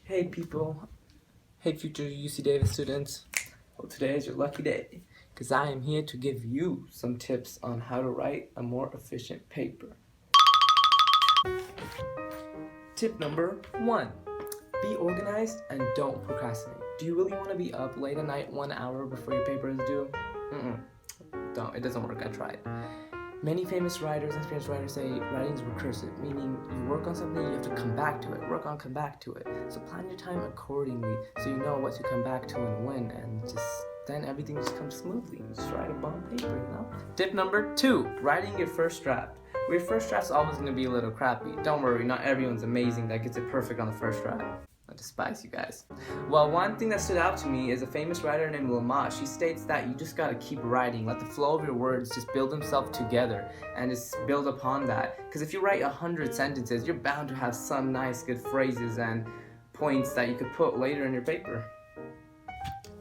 Hey people, hey future UC Davis students. Well, today is your lucky day because I am here to give you some tips on how to write a more efficient paper. Tip number 1, be organized and don't procrastinate. Do you really want to be up late at night 1 hour before your paper is due? Don't, it doesn't work, I tried. Many famous writers, experienced writers say writing is recursive, meaning you work on something, you have to come back to it, come back to it. So plan your time accordingly so you know what to come back to and when, and then everything just comes smoothly. You just write a bomb paper, you know? Tip number 2, writing your first draft. Well, your first draft's always going to be a little crappy. Don't worry, not everyone's amazing that gets it perfect on the first draft. I despise you guys. Well, one thing that stood out to me is a famous writer named Lamott. She states that you just gotta keep writing, let the flow of your words just build themselves together and just build upon that. Because if you write 100 sentences, you're bound to have some nice good phrases and points that you could put later in your paper.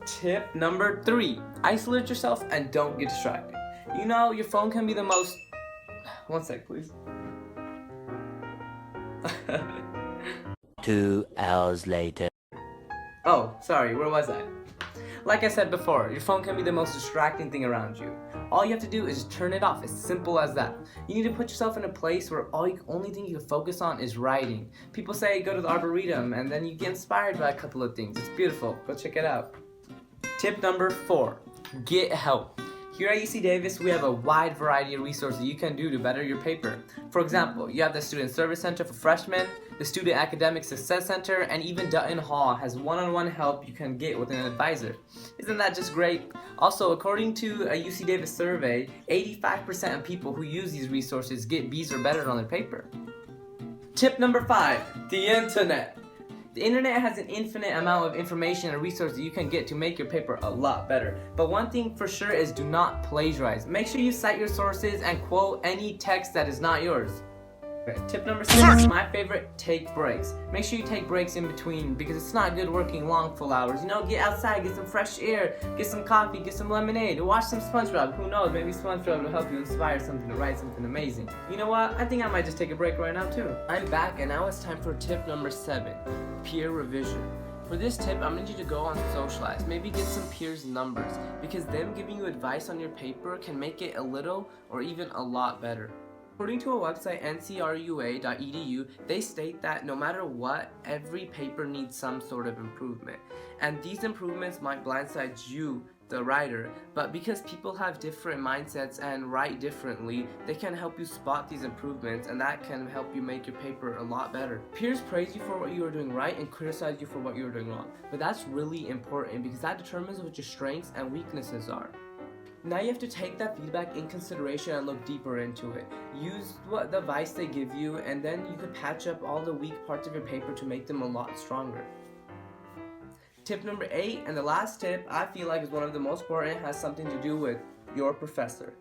Tip number 3, isolate yourself and don't get distracted. You know, your phone can be the most... One sec, please. 2 hours later. Oh, sorry, where was I? Like I said before, your phone can be the most distracting thing around you. All you have to do is just turn it off, as simple as that. You need to put yourself in a place where only thing you can focus on is writing. People say go to the Arboretum and then you get inspired by a couple of things. It's beautiful, go check it out. Tip number 4, get help. Here at UC Davis, we have a wide variety of resources you can do to better your paper. For example, you have the Student Service Center for freshmen, the Student Academic Success Center, and even Dutton Hall has one-on-one help you can get with an advisor. Isn't that just great? Also, according to a UC Davis survey, 85% of people who use these resources get B's or better on their paper. Tip number 5, the internet. The internet has an infinite amount of information and resources you can get to make your paper a lot better. But one thing for sure is do not plagiarize. Make sure you cite your sources and quote any text that is not yours. Okay, tip number 6, my favorite, take breaks. Make sure you take breaks in between because it's not good working long full hours. You know, get outside, get some fresh air, get some coffee, get some lemonade, watch some SpongeBob. Who knows, maybe SpongeBob will help you inspire something to write something amazing. You know what, I think I might just take a break right now too. I'm back and now it's time for tip number 7, peer revision. For this tip, I'm going to need you to go on Socialize, maybe get some peers' numbers because them giving you advice on your paper can make it a little or even a lot better. According to a website, ncrua.edu, they state that no matter what, every paper needs some sort of improvement. And these improvements might blindside you, the writer, but because people have different mindsets and write differently, they can help you spot these improvements and that can help you make your paper a lot better. Peers praise you for what you are doing right and criticize you for what you are doing wrong. But that's really important because that determines what your strengths and weaknesses are. Now you have to take that feedback in consideration and look deeper into it. Use the advice they give you and then you could patch up all the weak parts of your paper to make them a lot stronger. Tip number 8 and the last tip I feel like is one of the most important, has something to do with your professor.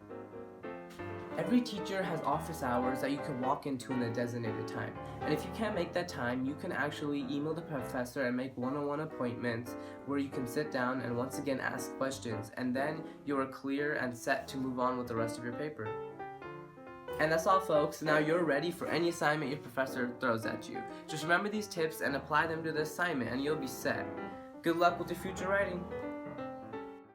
Every teacher has office hours that you can walk into in the designated time. And if you can't make that time, you can actually email the professor and make one-on-one appointments where you can sit down and once again ask questions. And then you are clear and set to move on with the rest of your paper. And that's all folks, now you're ready for any assignment your professor throws at you. Just remember these tips and apply them to the assignment and you'll be set. Good luck with your future writing.